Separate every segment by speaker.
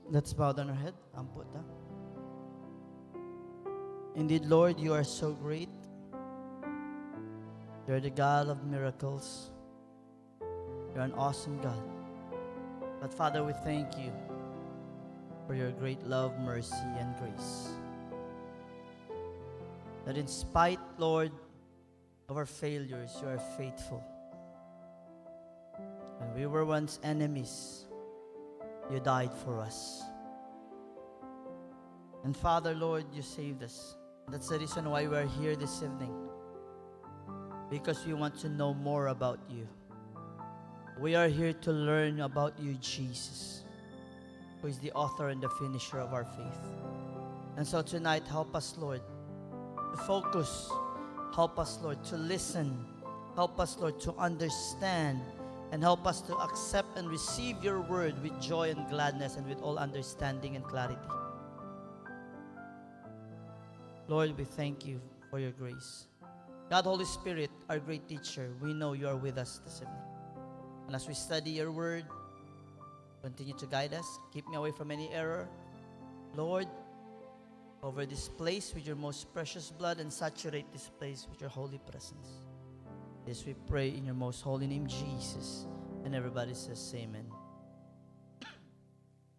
Speaker 1: Let's bow down our head. Amputa. Indeed, Lord, you are so great. You're the God of miracles. You're an awesome God. But Father, we thank you for your great love, mercy, and grace. That in spite, Lord, of our failures, you are faithful. When we were once enemies, you died for us. And Father, Lord, you saved us. That's the reason why we're here this evening. Because we want to know more about you. We are here to learn about you, Jesus, who is the author and the finisher of our faith. And so tonight, help us, Lord, to focus. Help us, Lord, to listen. Help us, Lord, to understand. And help us to accept and receive your word with joy and gladness and with all understanding and clarity. Lord, we thank you for your grace. God, Holy Spirit, our great teacher, we know you are with us this evening. And as we study your word, continue to guide us. Keep me away from any error. Lord, over this place with your most precious blood and saturate this place with your holy presence. This we pray in your most holy name, Jesus. And everybody says amen.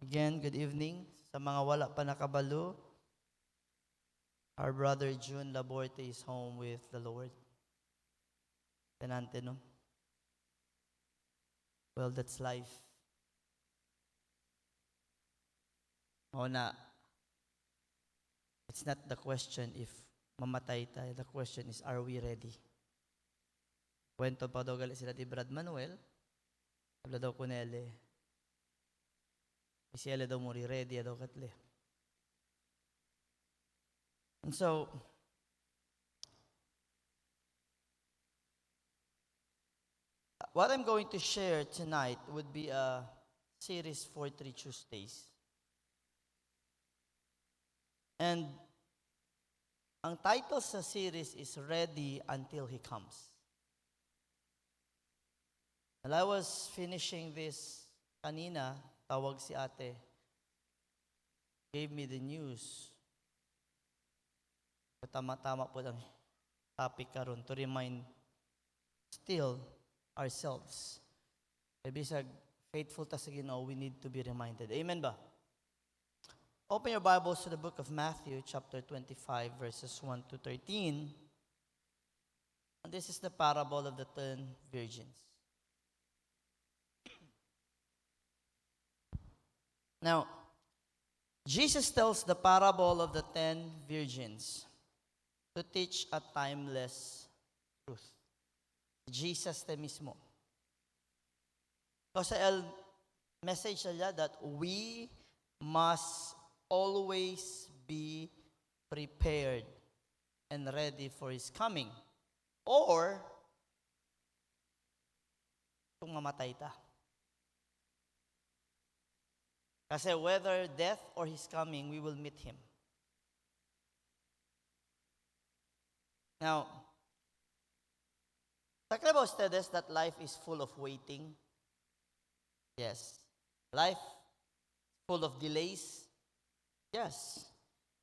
Speaker 1: Again, good evening. Sa mga wala pa nakabalo, our brother June Laborte is home with the Lord. Tenante, no? Well, that's life. O na, it's not the question if mamatay tayo. The question is, are we ready? Kwento pa daw gali sila ti Brad Manuel. Habla daw ko nele. Si ele daw muri ready daw katle. And so, what I'm going to share tonight would be a series for 3 Tuesdays. And ang title sa series is Ready Until He Comes. While I was finishing this kanina, tawag si ate, gave me the news. Tama-tama po ang topic karon to remind still ourselves. Bisag faithful ta sa Ginoo, we need to be reminded. Amen ba? Open your Bibles to the book of Matthew, chapter 25, verses 1 to 13. And this is the parable of the 10 virgins. Now, Jesus tells the parable of the 10 virgins to teach a timeless truth. Jesus te mismo. Kasi el message niya that we must always be prepared and ready for His coming. Or, kung mamatay ta. Kasi whether death or His coming, we will meet Him. Now, talk about ustedes that life is full of waiting. Yes. Life full of delays. Yes.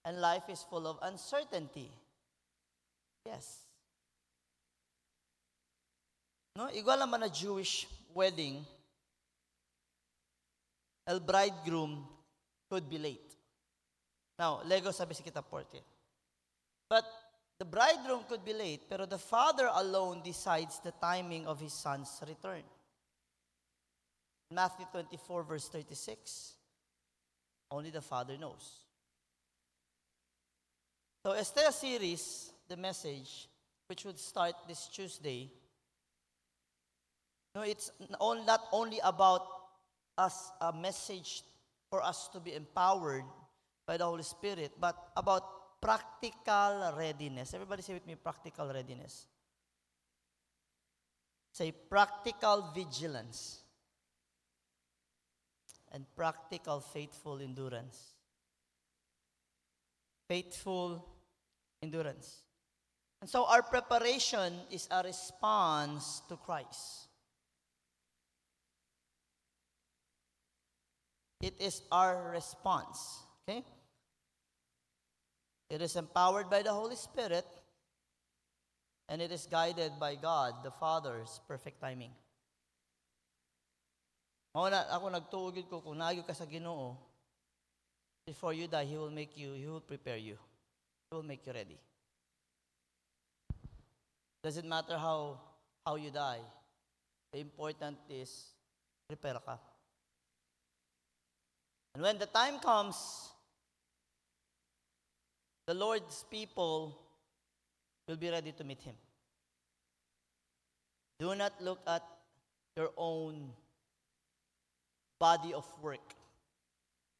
Speaker 1: And life is full of uncertainty. Yes. No, igual naman na Jewish wedding, el bridegroom could be late. Now, Lego sabi si kita porte. But the bridegroom could be late, pero the father alone decides the timing of his son's return. Matthew 24, verse 36. Only the Father knows. So, este a series, the message, which would start this Tuesday. No, it's not only about us, a message for us to be empowered by the Holy Spirit, but about practical readiness. Everybody say with me, practical readiness. Say practical vigilance. And practical faithful endurance. Faithful endurance. And so our preparation is a response to Christ. It is our response. Okay? It is empowered by the Holy Spirit, and it is guided by God, the Father's perfect timing. Ako nagtuugid ko, kung naagyo ka sa Ginoo, before you die, He will prepare you. He will make you ready. Doesn't matter how you die. The important is, prepare ka. And when the time comes, the Lord's people will be ready to meet Him. Do not look at your own body of work.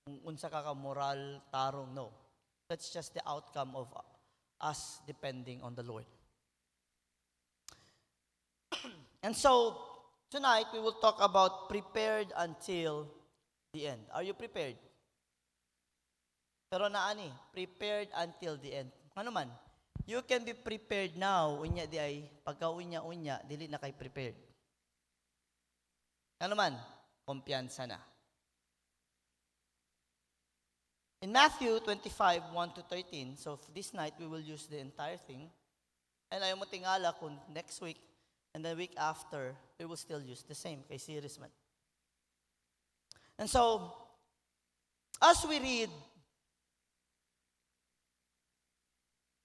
Speaker 1: Kung unsa ka moral, tarong, no. That's just the outcome of us depending on the Lord. And so, tonight we will talk about prepared until the end. Are you prepared? Pero naani, prepared until the end. Ano man, you can be prepared now, unya di ay, pagka unya, dili na kay prepared. Ano man, kumpiyansa na. In Matthew 25, 1-13, so this night we will use the entire thing. And ayaw mo tingala kung next week and the week after, we will still use the same, kay series man. And so, as we read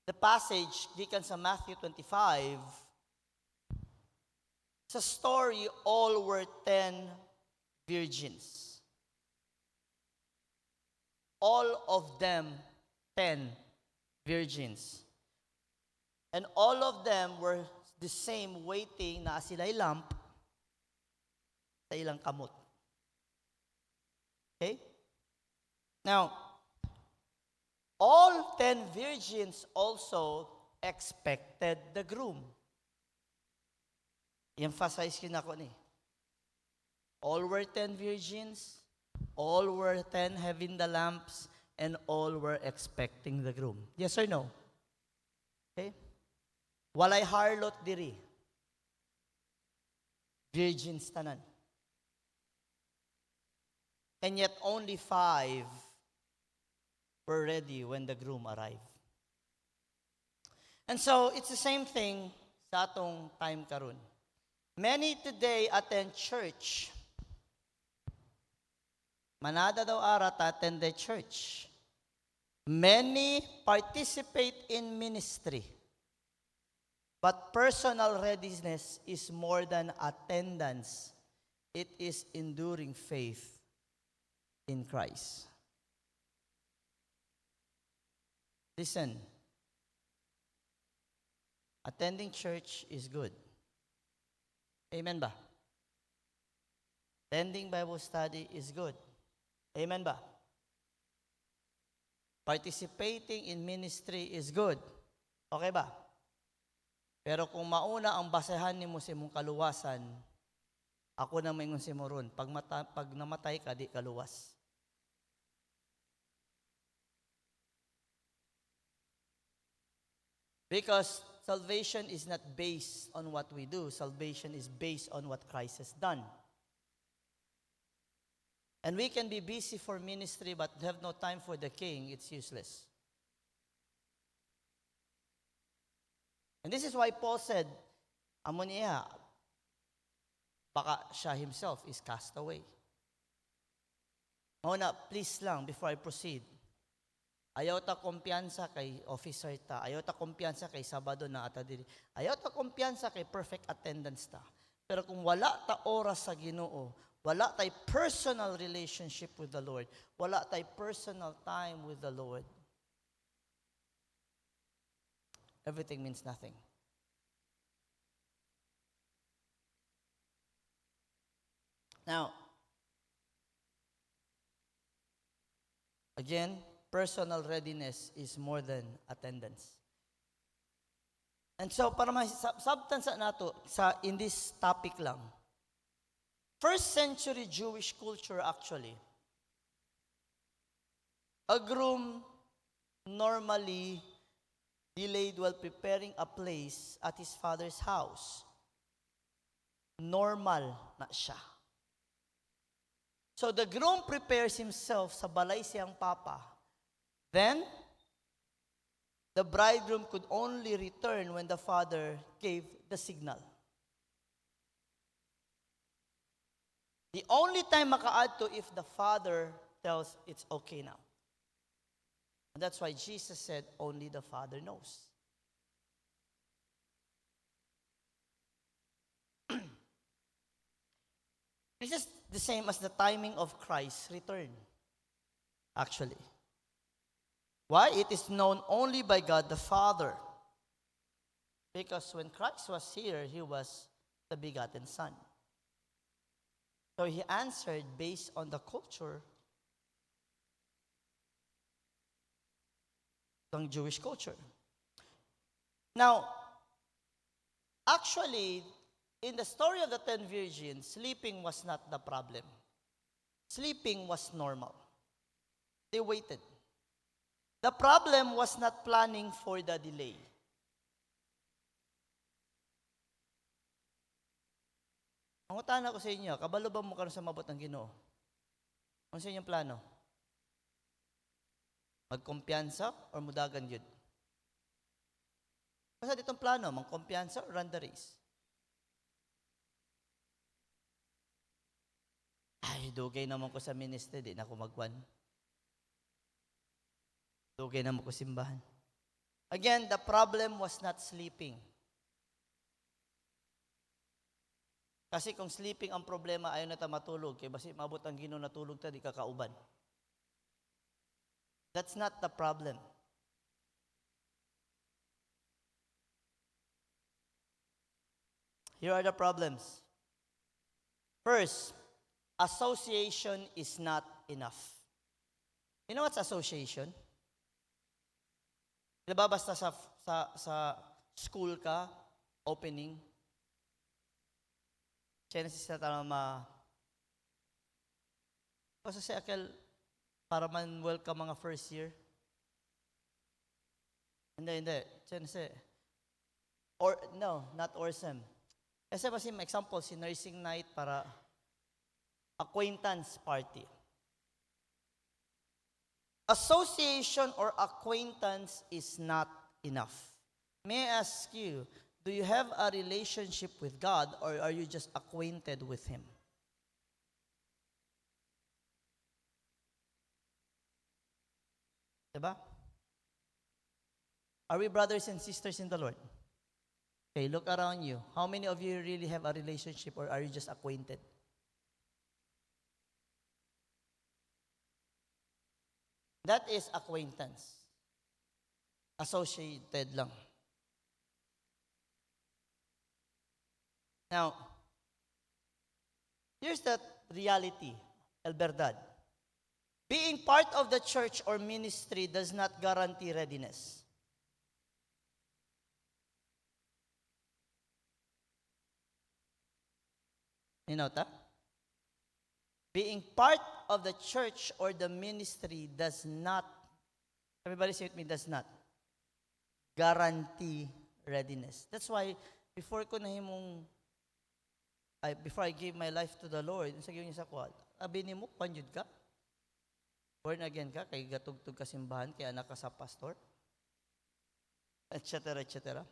Speaker 1: the passage gikan sa Matthew 25, sa story, all were 10 virgins. All of them 10 virgins. And all of them were the same, waiting na sila'y lamp sa ilang kamot. Okay? Now, all 10 virgins also expected the groom. Emphasize ko na ko ni. All were 10 virgins, all were 10 having the lamps, and all were expecting the groom. Yes or no? Okay? Walay harlot diri. Virgins tanan. And yet only 5 were ready when the groom arrived. And so, it's the same thing sa atong time karon. Many today attend church. Manada daw ara ta attend the church. Many participate in ministry. But personal readiness is more than attendance. It is enduring faith in Christ. Listen, attending church is good. Amen ba? Attending Bible study is good. Amen ba? Participating in ministry is good. Okay ba? Pero kung mauna ang basehan nimo sa imong kaluwasan, ako na maingon si mo ron, pag namatay ka, di kaluwas. Because salvation is not based on what we do. Salvation is based on what Christ has done. And we can be busy for ministry but have no time for the King. It's useless. And this is why Paul said, amo niya, baka siya himself is cast away. Mauna, please lang, before I proceed, ayaw ta kumpiyansa kay officer ta, ayaw ta kumpiyansa kay Sabado na ata diri, ayaw ta kumpiyansa kay perfect attendance ta. Pero kung wala ta oras sa Ginoo, wala tay personal relationship with the Lord, wala tay personal time with the Lord, everything means nothing. Now, again, personal readiness is more than attendance. And so, para masabtan sa nato in this topic lang, first century Jewish culture actually, a groom normally delayed while preparing a place at his father's house. Normal na siya. So the groom prepares himself sa balay siyang papa. Then, the bridegroom could only return when the father gave the signal. The only time maka-add to if the father tells it's okay now. And that's why Jesus said only the Father knows. This is the same as the timing of Christ's return, actually. Why? It is known only by God the Father. Because when Christ was here, he was the begotten Son. So he answered based on the culture ng Jewish culture. Now, actually, in the story of the 10 virgins, sleeping was not the problem. Sleeping was normal. They waited. The problem was not planning for the delay. Ang utana ko sa inyo, kabalo ba mo karon sa mabot ng Ginoo? Ano sa inyong plano? Magkumpiyansa or mudagan yun? Basta ditong plano, magkumpiyansa or run the race? Ay, dugay naman ko sa ministry, di na ako magwan. Dugay naman ko simbahan. Again, the problem was not sleeping. Kasi kung sleeping ang problema, ayaw na ta matulog. Kaya basi mabot ang Ginoo natulog ta, di kakauban. That's not the problem. Here are the problems. First, association is not enough. You know what's association? Diba basta sa school ka, opening, Genesis na tayo basta si Akel, para man welcome mga first year. Hindi. Genesis. Or, no, not Orsem. Kasi kasi example, si nursing night para acquaintance party. Association or acquaintance is not enough. May I ask you, do you have a relationship with God or are you just acquainted with Him? Diba? Are we brothers and sisters in the Lord? Okay, look around you. How many of you really have a relationship or are you just acquainted? That is acquaintance. Associated lang. Now, here's the reality, El Verdad. Being part of the church or ministry does not guarantee readiness. You know that? Being part of the church or the ministry does not, everybody say with me, does not guarantee readiness. That's why, before I gave my life to the Lord, sa giyon sa kwad, abi nimo panjud ka? Born again ka, kay gatugtog ka simbahan, kay anak ka sa pastor, etc., etc.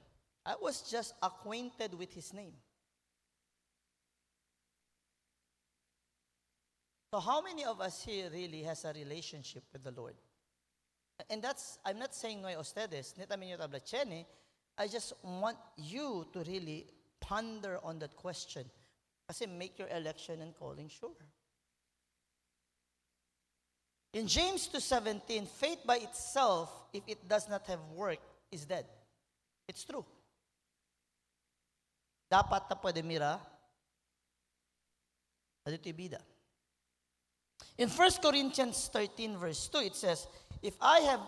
Speaker 1: I was just acquainted with His name. So how many of us here really has a relationship with the Lord? And that's, I'm not saying no ustedes, neta minyo tabla chene, I just want you to really ponder on that question. Kasi make your election and calling sure. In James 2:17, faith by itself, if it does not have work, is dead. It's true. Dapat na pwede mira, adito ibida. In 1 Corinthians 13 verse 2, it says, if I have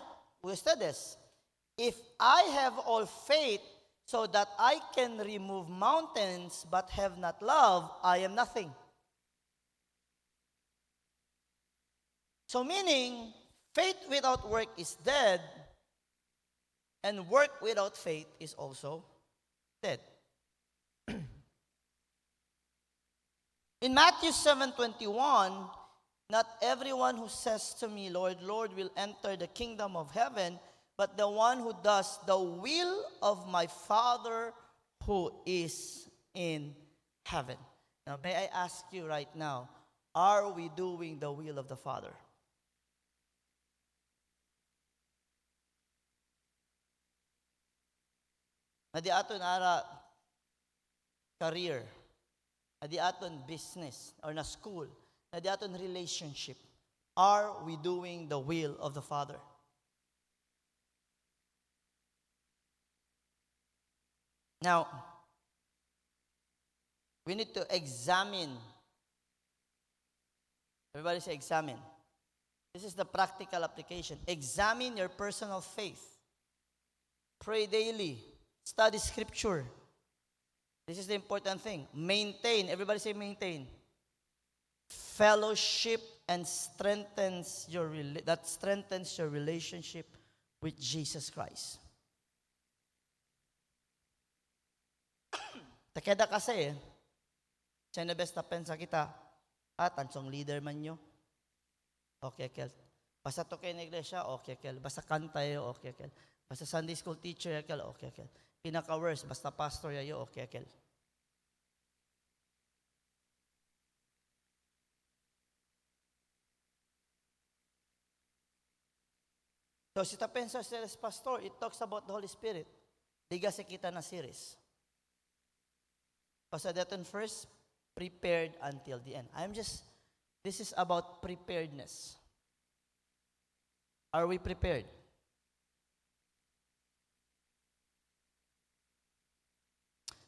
Speaker 1: all faith so that I can remove mountains but have not love, I am nothing. So meaning, faith without work is dead, and work without faith is also dead. In Matthew 7:21, Not everyone who says to me, Lord, Lord, will enter the kingdom of heaven, but the one who does the will of my Father who is in heaven. Now, may I ask you right now, are we doing the will of the Father? Nadi aton ara career, nadi aton business, or na school, nadi aton relationship. Are we doing the will of the Father? Now, we need to examine. Everybody say examine. This is the practical application. Examine your personal faith. Pray daily. Study scripture. This is the important thing. Maintain. Everybody say maintain. Fellowship and strengthens that strengthens your relationship with Jesus Christ. Takeda kasi siya na best na pensa kita, tansong leader man nyo, okay, kel. Basta to kayo na iglesia, okay, kel. Basta kantay, okay, kel. Basta Sunday school teacher, kel, okay, kel. Pinaka-worst, basta pastor yayo, okay, kel. So, si Tapensa Series Pastor, it talks about the Holy Spirit. Diga si kita na series. Basta daton first, prepared until the end. This is about preparedness. Are we prepared?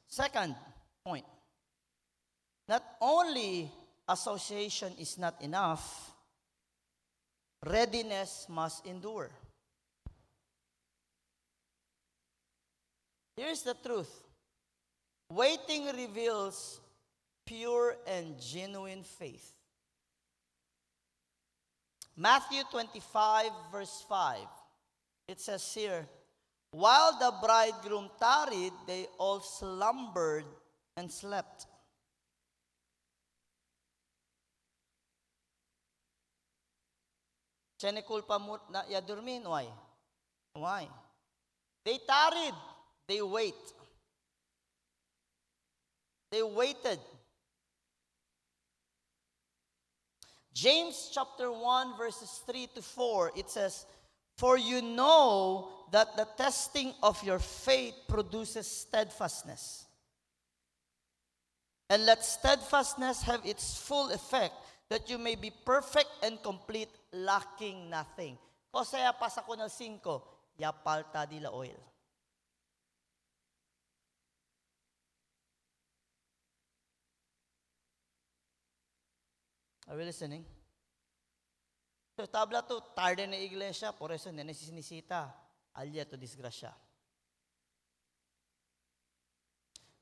Speaker 1: Second point, not only association is not enough, readiness must endure. Here's the truth. Waiting reveals pure and genuine faith. Matthew 25, verse 5. It says here, while the bridegroom tarried, they all slumbered and slept. Chene kulpa mo na yadurmin, why? Why? They tarried, they wait. They waited. James chapter 1 verses 3 to 4, it says, for you know that the testing of your faith produces steadfastness. And let steadfastness have its full effect, that you may be perfect and complete, lacking nothing. Hosea pasako ng 5, ya palta di la oil. Are we listening? So, tabla to, tarde na iglesia, por eso nanisinisita, alya to disgrasya.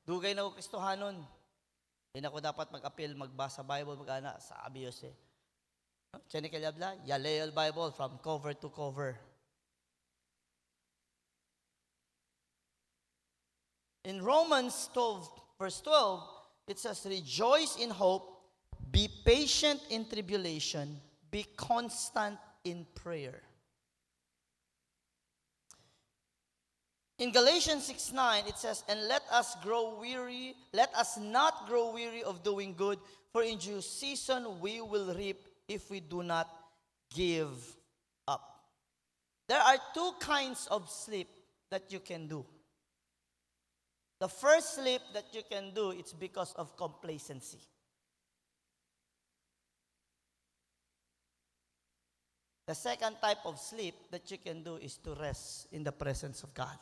Speaker 1: Dugay na ko Kristohanon, hindi na ko dapat mag-appeal, magbasa Bible, mag-ana, sabi Jose. Chene kalyabla, yalay al Bible from cover to cover. In Romans 12, verse 12, it says, rejoice in hope, be patient in tribulation, be constant in prayer. In Galatians 6:9, it says, and let us not grow weary of doing good, for in due season we will reap if we do not give up. There are two kinds of sleep that you can do. The first sleep that you can do, it's because of complacency. The second type of sleep that you can do is to rest in the presence of God.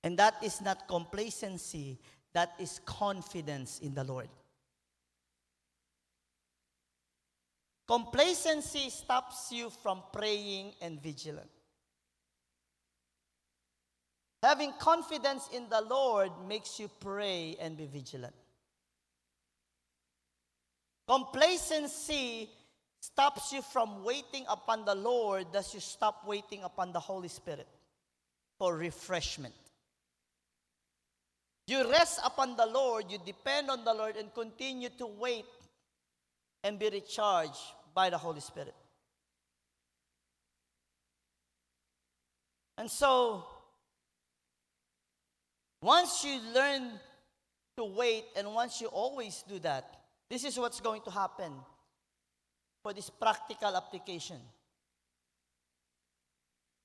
Speaker 1: And that is not complacency, that is confidence in the Lord. Complacency stops you from praying and vigilant. Having confidence in the Lord makes you pray and be vigilant. Complacency stops you from waiting upon the Lord, thus you stop waiting upon the Holy Spirit for refreshment. You rest upon the Lord, you depend on the Lord, and continue to wait and be recharged by the Holy Spirit. And so, once you learn to wait, and once you always do that, this is what's going to happen for this practical application.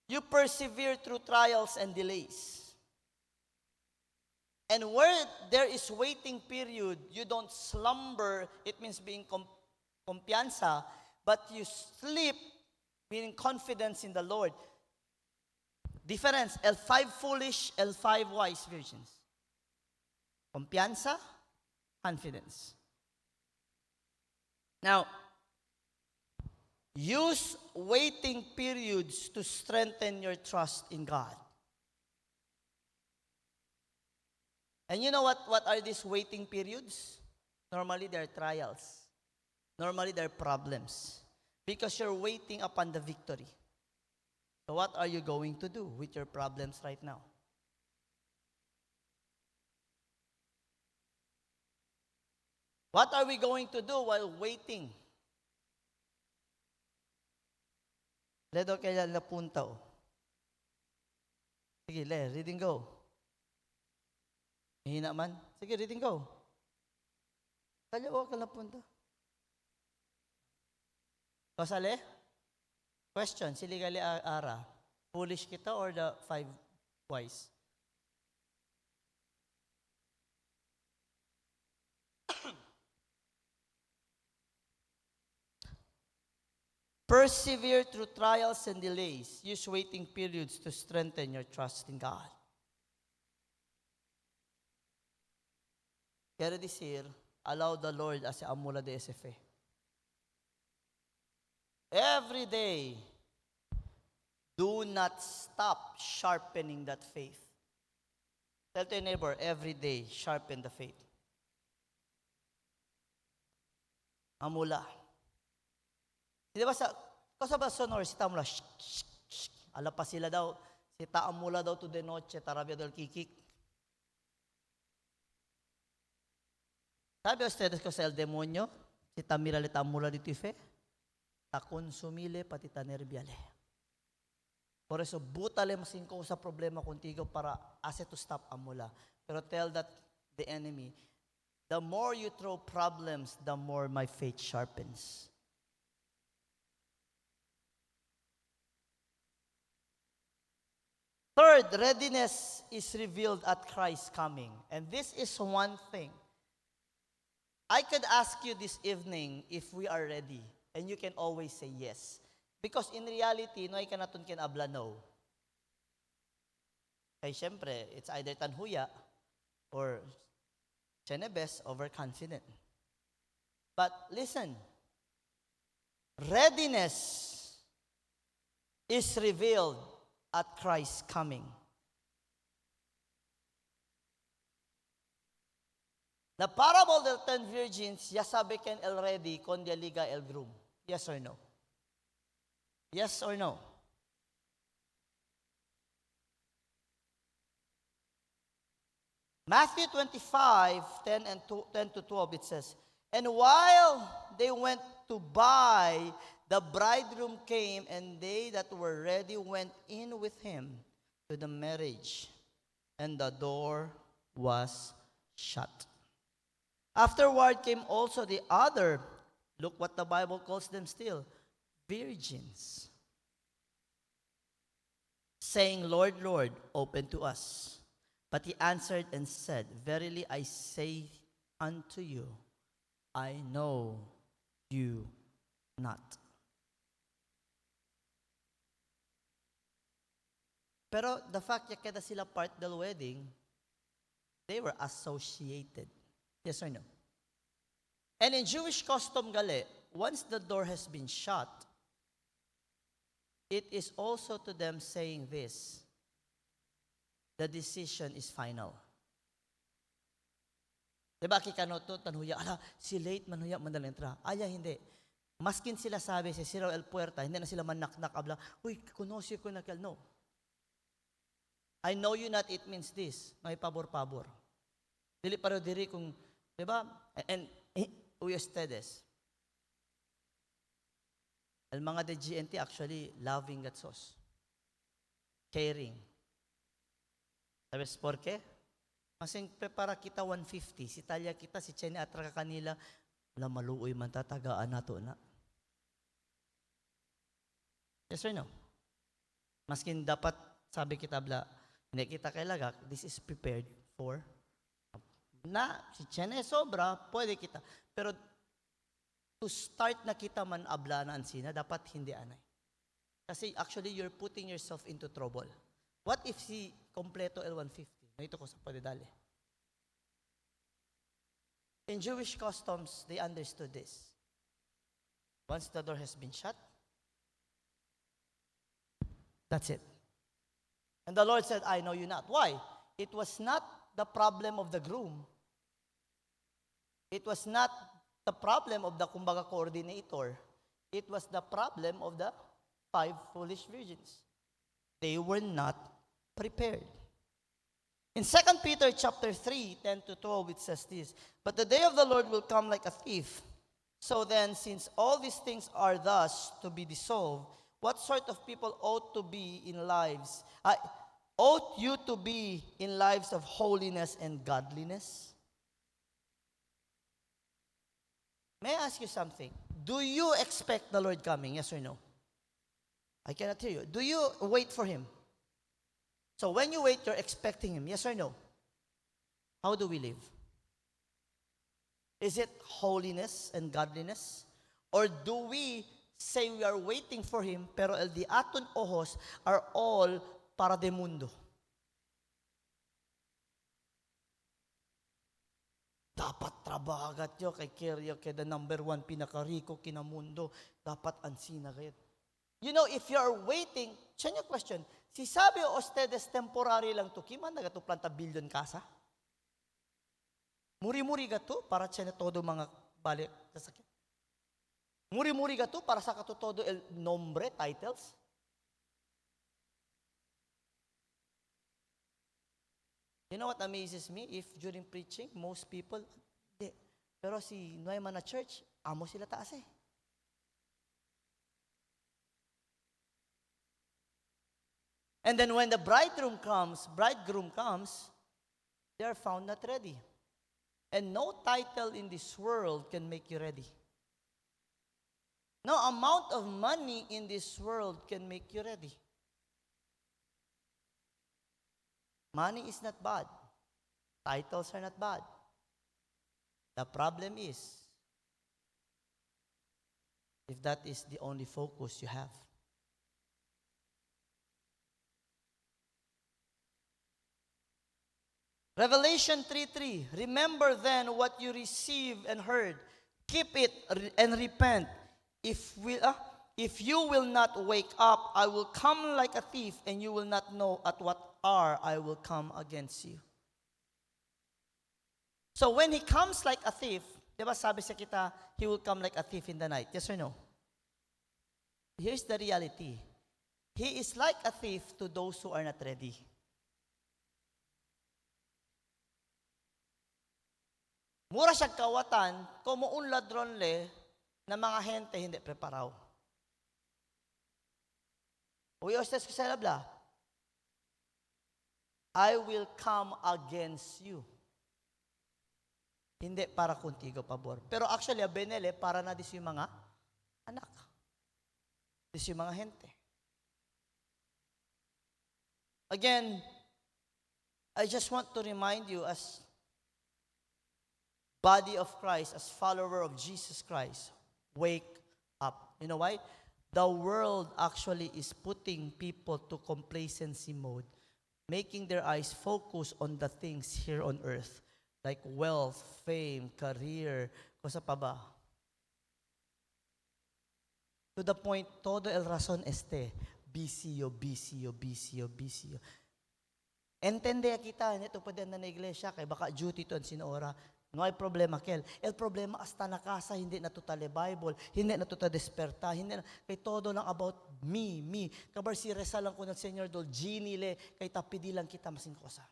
Speaker 1: You persevere through trials and delays. And where there is waiting period, you don't slumber, it means being kumpiyansa, but you sleep, meaning confidence in the Lord. Difference, L5 foolish, L5 wise virgins. Kumpiyansa, confidence. Now, use waiting periods to strengthen your trust in God. And you know what are these waiting periods? Normally, they're trials. Normally, they're problems. Because you're waiting upon the victory. So what are you going to do with your problems right now? What are we going to do while waiting? Ledo kaya napunta o. Sige, read and go. Hihina man. Sige, read and go. Kaya o ka napunta. Kasali? Question, sili gali ara. Foolish kita or the 5 wise? Persevere through trials and delays. Use waiting periods to strengthen your trust in God. Quiero decir, allow the Lord as amula de SFA. Every day, do not stop sharpening that faith. Tell to your neighbor, every day, sharpen the faith. Amula. Di ba kasaba sonor, si Tamula, ala pa sila daw, si Taamula daw to de noche, tarabia del kikik. Sabi ustedes ko sa el demonyo, si Tamira le Tamula di tife, ta consumile pati ta nerviale. Por eso, butale masingko sa problema contigo para ase to stop amula. Pero tell that the enemy, the more you throw problems, the more my faith sharpens. Third, readiness is revealed at Christ's coming. And this is one thing. I could ask you this evening if we are ready. And you can always say yes. Because in reality, no, ka natun kin abla no. Kaya syempre, it's either tanhuya or chenebes overconfident. But listen, readiness is revealed at Christ's coming. The parable of the 10 virgins, ya sabi ken el ready, kon dia liga el groom. Yes or no? Yes or no? Matthew 25:10 and 10 to 12, it says, and while they went to buy, the bridegroom came, and they that were ready went in with him to the marriage, and the door was shut. Afterward came also the other, look what the Bible calls them still, virgins, saying, Lord, Lord, open to us. But he answered and said, verily I say unto you, I know you not. Pero the fact ya kada sila part del wedding, they were associated. Yes or no? And in Jewish custom gali, once the door has been shut, it is also to them saying this, the decision is final. Diba kikano to, tanhuya, ala, si late manhuya, mandala entra. Aya, hindi. Maskin sila sabi, si Ciro el Puerta, hindi na sila manak-nak abla, uy, kunosyo ko na kal. No. I know you not, it means this, may pabor-pabor. Dili paro diri kung, di ba? And we ustedes. Ang mga de GNT actually loving that sauce. Caring. Sabes por qué? Masing prepara kita 150, si talya kita, si Chene atra ka kanila, wala maluoy man tatagaan nato na. Yes or no? Maskin dapat, sabi kita bla, hindi kita kailaga, this is prepared for, na, si Chene sobra, pwede kita. Pero, to start na kita man abla na ansina, dapat hindi anay. Kasi actually, you're putting yourself into trouble. What if si kompleto L150? Ito ko sa padidali. In Jewish customs, they understood this. Once the door has been shut, that's it. And the Lord said, I know you not. Why? It was not the problem of the groom. It was not the problem of the kumbaga coordinator. It was the problem of the 5 foolish virgins. They were not prepared. In 2 Peter chapter 3, 10 to 12, it says this, but the day of the Lord will come like a thief. So then, since all these things are thus to be dissolved, what sort of people ought to be in lives? Ought you to be in lives of holiness and godliness? May I ask you something? Do you expect the Lord coming? Yes or no? I cannot hear you. Do you wait for Him? So when you wait, you're expecting Him. Yes or no? How do we live? Is it holiness and godliness? Or do we say we are waiting for Him, pero el di aton ojos are all para de mundo? Dapat trabagat yo kay Keryo, kay the number 1 pinakariko kinamundo. Dapat ansina kayat. You know, if you are waiting, change your question. Si sabi o ustedes temporary lang to, kiman na gato planta billion kasa? Muri-muri gato para tiyan todo mga balik sasakit. Muri-muri gato para sa katotodo el nombre, titles. You know what amazes me? If during preaching, most people, hindi. Pero si Noyman na church, amo sila taas eh. And then when the bridegroom comes, they are found not ready. And no title in this world can make you ready. No amount of money in this world can make you ready. Money is not bad. Titles are not bad. The problem is, if that is the only focus you have. Revelation 3:3, remember then what you received and heard. Keep it and repent. If you will not wake up, I will come like a thief, and you will not know at what hour I will come against you. So when He comes like a thief, di ba sabi sa kita, He will come like a thief in the night. Yes or no? Here's the reality. He is like a thief to those who are not ready. Mura siya kawatan, kumuun ladron le, na mga hente hindi preparaw. Uy, ostes ko sa labla, I will come against you. Hindi para kuntigo pabor. Pero actually, benele, para na dis yung mga anak. Dis yung mga hente. Again, I just want to remind you as body of Christ, as follower of Jesus Christ, wake up. You know why? The world actually is putting people to complacency mode, making their eyes focus on the things here on earth, like wealth, fame, career, cosa pa ba? To the point, todo el razón vicio. Entende kita, nito pwede na iglesia, kay baka duty to ang sinora. No hay problema, Kel. El problema hasta na casa, hindi na totally Bible, hindi na totally desperta, hindi na, kay todo lang about me. Kabar si Resa lang ko ng Senyor dol, genie le, kay tapidi lang kita masing kosa.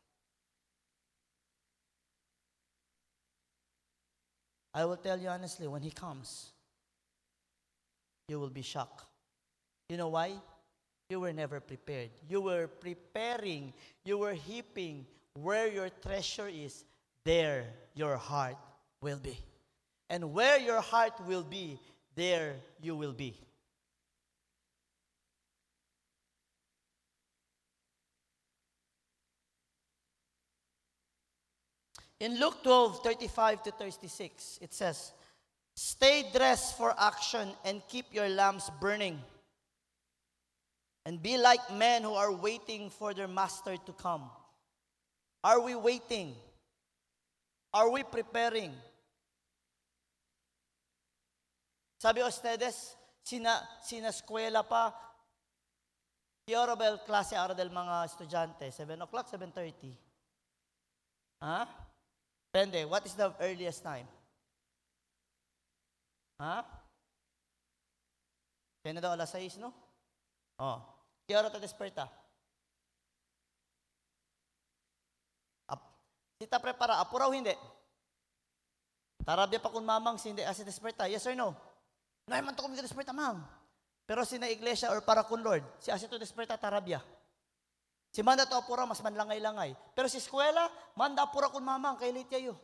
Speaker 1: I will tell you honestly, when He comes, you will be shocked. You know why? You were never prepared. You were preparing, you were heaping where your treasure is, there your heart will be. And where your heart will be, there you will be. In Luke 12:35 to 36, it says, "Stay dressed for action and keep your lamps burning. And be like men who are waiting for their master to come." Are we waiting? Are we preparing? Sabi ustedes, sina eskwela pa, Kiora ba el klase ara del mga estudyante? 7 o'clock, 7:30? Ha? Depende, what is the earliest time? Ha? Kaya na daw alas 6, no? Oh. Kiora ta desperta? Sita prepara, apuraw hindi? Tarabya pa kung mamang hindi asi desperta, yes or no? No, man to kung desperta, ma'am. Pero si na iglesia or para kun Lord, si asi to desperta tarabya. Si manda to apura, mas manlangay-langay. Pero si eskwela, manda apura kung mamang, kay late yayo.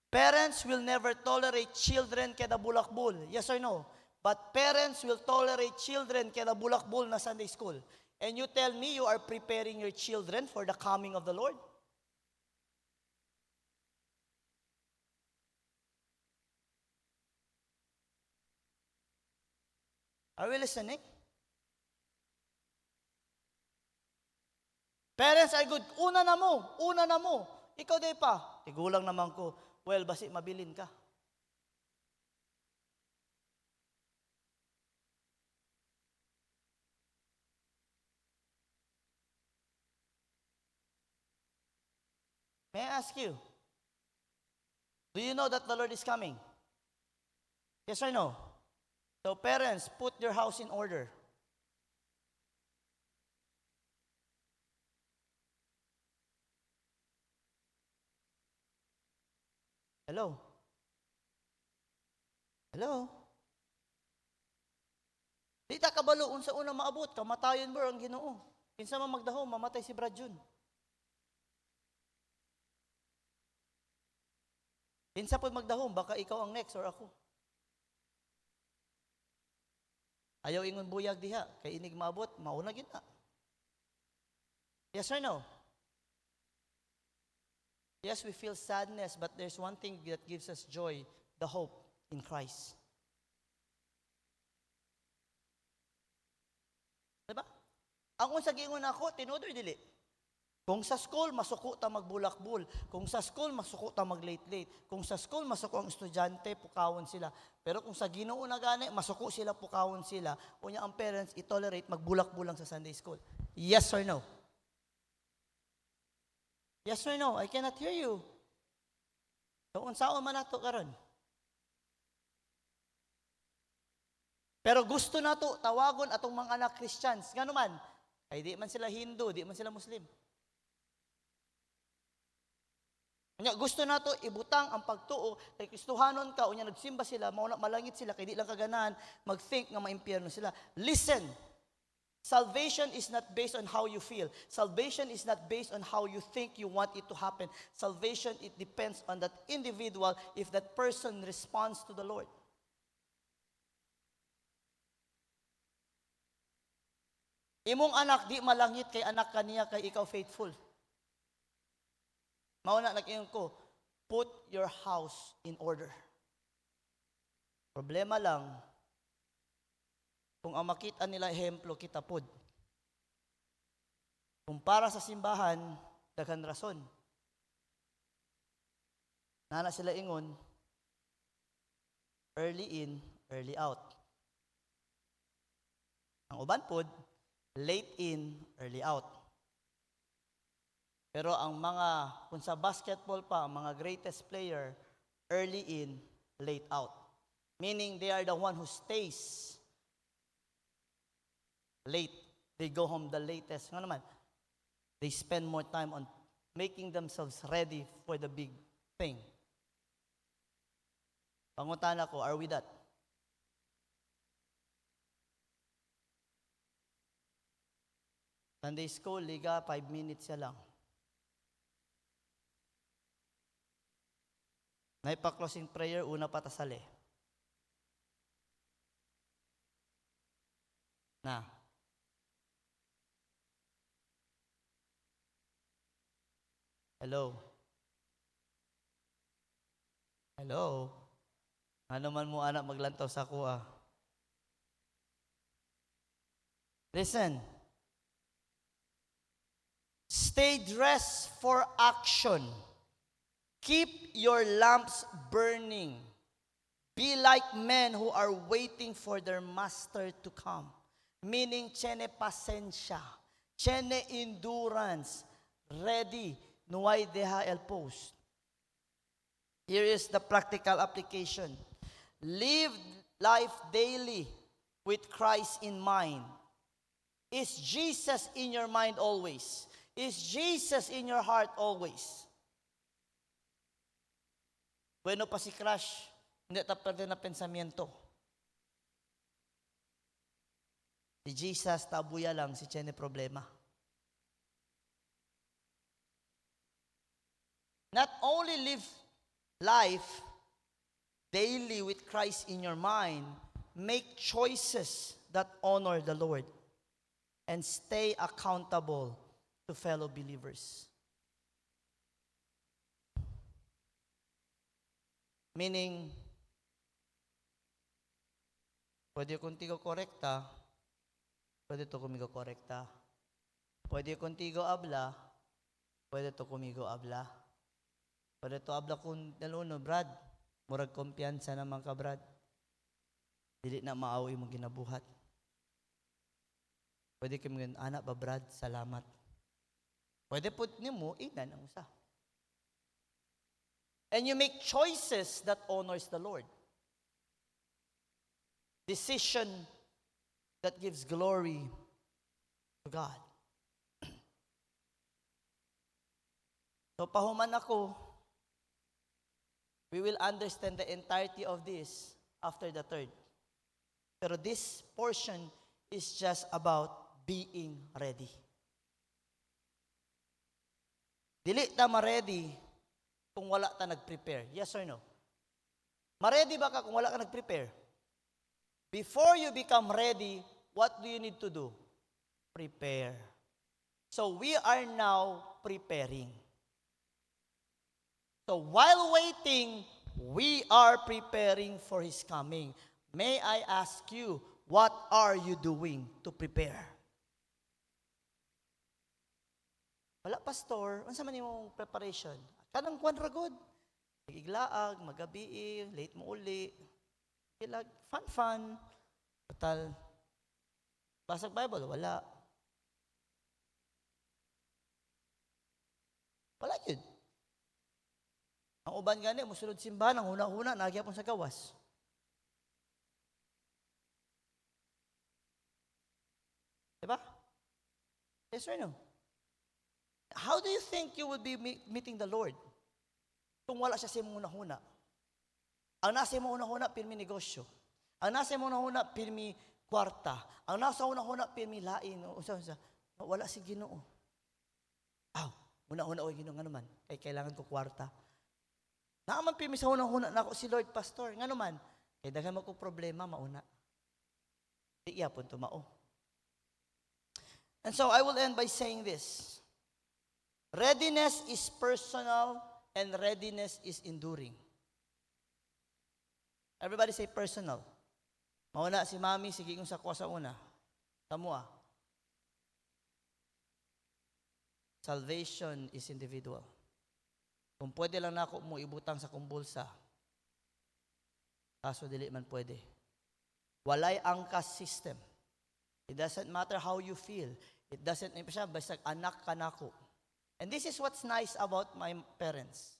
Speaker 1: Parents will never tolerate children kada bulakbul. Yes or no? But parents will tolerate children kada bulakbul na Sunday school. And you tell me you are preparing your children for the coming of the Lord? Are we listening? Parents are good. Una na mo. Ikaw di pa. Tigulang naman ko. Well, basi mabilin ka. May I ask you, do you know that the Lord is coming? Yes or no? So parents, put your house in order. Hello? Hello? Di ta kabalo unsa una maabot, kamatayon mo ang Ginoo. Kinsa man magdaho, mamatay si Brad Jun. Kinsa pod magdahom, baka ikaw ang next or ako. Ayaw ingon buyag diha, kay inig maabot, mauna gid na. Yes or no? Yes, we feel sadness, but there's one thing that gives us joy, the hope in Christ. Diba? Ang unsa giingon ako, tinuod or dili? Kung sa school, masuko ta magbulakbul. Kung sa school, masuko ta maglate-late. Kung sa school, masuko ang estudyante, pukawon sila. Pero kung sa Ginoo na gani, masuko sila, pukawon sila. Unya ang parents, i-tolerate, magbulakbulang sa Sunday school. Yes or no? Yes or no? I cannot hear you. So, unsaon man nato karon? Pero gusto nato tawagon atong mga anak Christians. Ngano man? Ay di man sila Hindu, di man sila Muslim. Unya gusto nato ibutang ang pagtuo kay Kristohanon ka, unya nagsimba sila, mauna malangit sila kay di lang kaganahan mag-think nga maimpyerno sila. Listen. Salvation is not based on how you feel. Salvation is not based on how you think you want it to happen. Salvation, it depends on that individual if that person responds to the Lord. Imong anak di malangit kay anak kaniya kay ikaw faithful. Mauna nag-ingon ko, put your house in order. Problema lang, kung ang makita nila ehemplo kita pod. Kung para sa simbahan, daghan rason. Nana sila ingon, early in, early out. Ang uban pod, late in, early out. Pero ang mga, kung sa basketball pa, ang mga greatest player, early in, late out. Meaning they are the one who stays late They go home the latest. Nga naman, they spend more time on making themselves ready for the big thing. Pangutana ko, are we that? Sunday school, liga, 5 minutes ya lang. Naipa-closing prayer, una pa tasali. Na. Hello? Hello? Ano man mo anak maglantaw sa kuha? Listen. Stay dressed for action. Keep your lamps burning. Be like men who are waiting for their master to come. Meaning, tiene pasensya, tiene endurance, ready, nuway deha el post. Here is the practical application. Live life daily with Christ in mind. Is Jesus in your mind always? Is Jesus in your heart always? Bueno pa si crush, hindi tapos na pensamiento. Si Jesus, tabuya lang, si Chene problema. Not only live life daily with Christ in your mind, make choices that honor the Lord and stay accountable to fellow believers. Meaning, pwede contigo korekta, pwede to conmigo korekta. Pwede contigo habla, pwede to conmigo habla. Pwede to habla kung daluno, Brad. Murag kumpiyansa naman ka, Brad. Dili na maawi mo ginabuhat. Pwede kayo mga anak ba, Brad? Salamat. Pwede po mo, inan ang usa. And you make choices that honors the Lord. Decision that gives glory to God. So pahuman ako, we will understand the entirety of this after the third. Pero this portion is just about being ready. Dili ta ma-ready kung wala ta nag-prepare. Yes or no? Ma-ready ba ka kung wala ka nag-prepare? Before you become ready, what do you need to do? Prepare. So we are now preparing. So while waiting, we are preparing for His coming. May I ask you, what are you doing to prepare? Wala, pastor. Ano sa man yung preparation? Kanang kwan ragod. Iglaag, magabi, late mo uli. Ilag, fun. Total. Basag Bible, wala. Wala yun. Ang uban gani, musulod simbahan, ang huna-huna, nagyapon sa gawas. Diba? Yes or no? How do you think you would be meeting the Lord kung wala siya sa imong huna-huna? Ang nasa imong huna-huna, pirmi negosyo. Ang nasa imong huna-huna, pirmi kwarta. Ang nasa huna-huna, pirmi lain. Wala si Ginoo. Huna-huna o Ginoo nga naman. Kay kailangan ko kwarta. Naaman pirmi sa huna-huna na ako si Lord Pastor. Nga naman, kay daghan mo ko problema, mauna. Di yapon tumao. And so I will end by saying this. Readiness is personal and readiness is enduring. Everybody say personal. Mauna si Mami, sige kung sa kuha sa una. Tamua. Salvation is individual. Kung pwede lang na ako mo ibutang sa kumbulsa, kaso dili man pwede. Walay angkas system. It doesn't matter how you feel. It doesn't matter, basta anak ka na ko. And this is what's nice about my parents.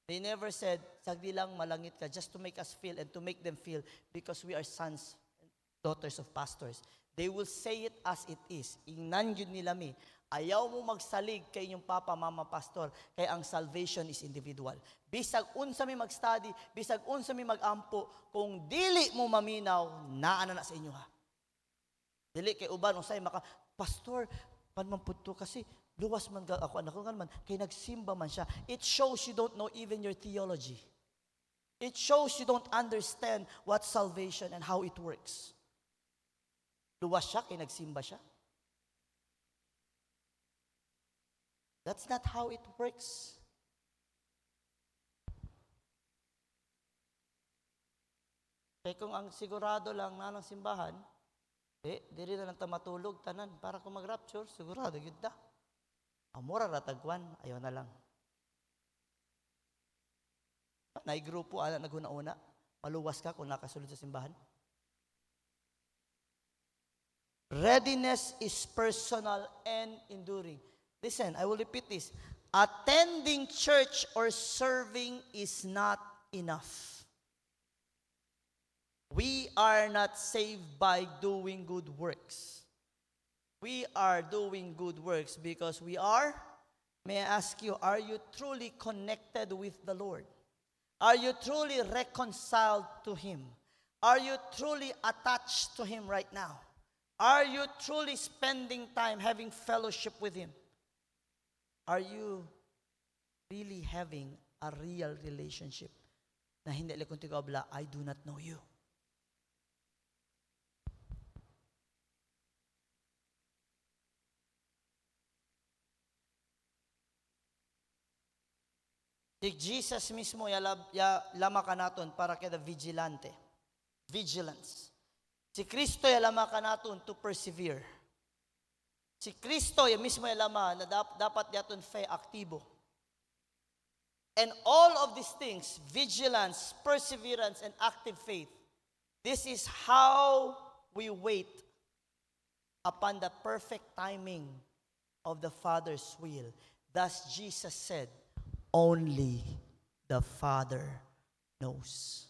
Speaker 1: They never said, sagdi lang malangit ka, just to make us feel and to make them feel because we are sons and daughters of pastors. They will say it as it is. Ingnan yun nila mi. Ayaw mo magsalig kay inyong papa, mama, pastor, kay ang salvation is individual. Bisag unsa mi mag-study, bisag unsa mi mag-ampo, kung dili mo maminaw, naana na sa inyo ha. Dili kay uban usay maka, pastor, panmampudto kasi luwas man ako anak ko man kay nagsimba man siya. It shows you don't know even your theology. It shows you don't understand what salvation and how it works. Luwas siya kay nagsimba siya. That's not how it works. Kaya kung ang sigurado lang na ng simbahan, diri na lang ta matulog tanan para kung mag-rapture, sigurado yun ta. Amora ratagwan, ayaw na lang. Naigrupo, naguna-una, maluwas ka kung nakasulod sa simbahan. Readiness is personal and enduring. Listen, I will repeat this. Attending church or serving is not enough. We are not saved by doing good works. We are doing good works because we are, may I ask you, are you truly connected with the Lord? Are you truly reconciled to Him? Are you truly attached to Him right now? Are you truly spending time having fellowship with Him? Are you really having a real relationship na hindi lang kung tigabla, I do not know you? Si Jesus mismo lama ka naton para kada vigilante. Vigilance. Si Kristo lama ka naton to persevere. Si Kristo mismo lama na dapat yaton faith aktibo. And all of these things, vigilance, perseverance, and active faith, this is how we wait upon the perfect timing of the Father's will. Thus Jesus said, only the Father knows.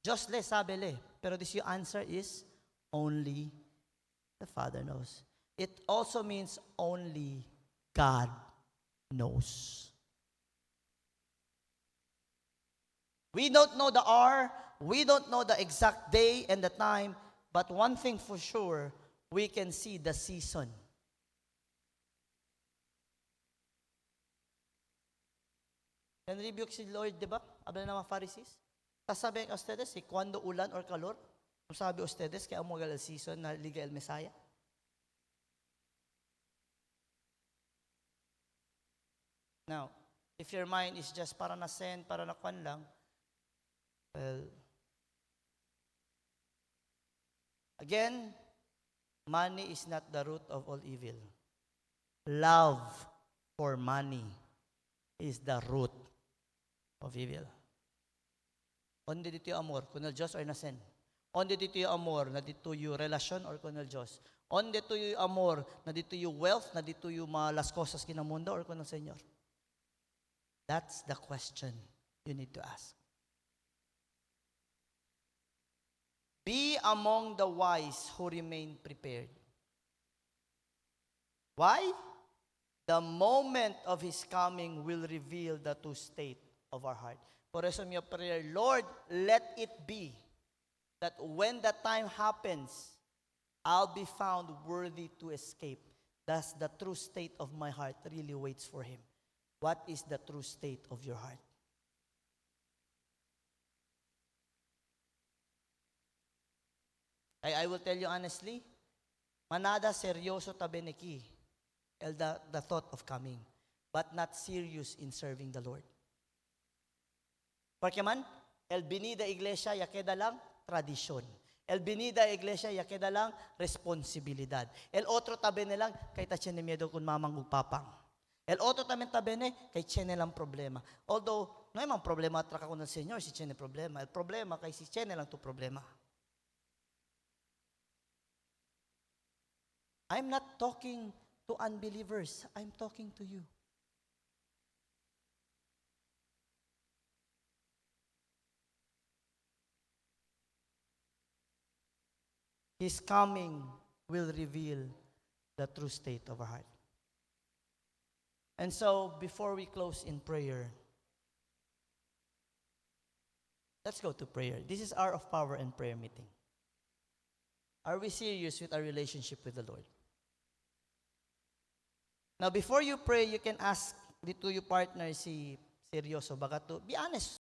Speaker 1: Just le sabi le, pero this your answer is only the Father knows. It also means only God knows. We don't know the hour, we don't know the exact day and the time, but one thing for sure, we can see the season. And rebuke si Lord, di ba? Habla ng mga Pharisees. Sasabihin ka ustedes, cuando ulan or calor? Kung sabi ustedes, kaya umagal al season na liga el Messiah. Now, if your mind is just para na send, para na kwan lang, well, again, money is not the root of all evil. Love for money is the root of evil. Onde dito yung amor, kunal Diyos or nasen. Onde dito yung amor, na dito yung relasyon or kunal Diyos. Onde dito yung amor, na dito yung wealth, na dito yung mga las cosas kinamundo or kunal Senyor. That's the question you need to ask. Be among the wise who remain prepared. Why? The moment of His coming will reveal the true state of our heart. Por eso my prayer, Lord, let it be that when the time happens, I'll be found worthy to escape. Thus, the true state of my heart really waits for Him. What is the true state of your heart? I will tell you honestly, manada seryoso tabeneki the thought of coming, but not serious in serving the Lord. Porque man, el venida iglesia ya queda lang tradisyon. El venida iglesia ya queda lang responsibilidad. El otro tabi nilang kay ta tiene miedo kun mamang upapang. El otro también tabene kay tiene lang problema. Although no hay man problema traka kun ng Señor si tiene problema. El problema kay si tiene lang tu problema. I'm not talking to unbelievers. I'm talking to you. His coming will reveal the true state of our heart. And so, before we close in prayer, let's go to prayer. This is Hour of Power and Prayer meeting. Are we serious with our relationship with the Lord? Now, before you pray, you can ask the two you partner si seryoso. Baka to, be honest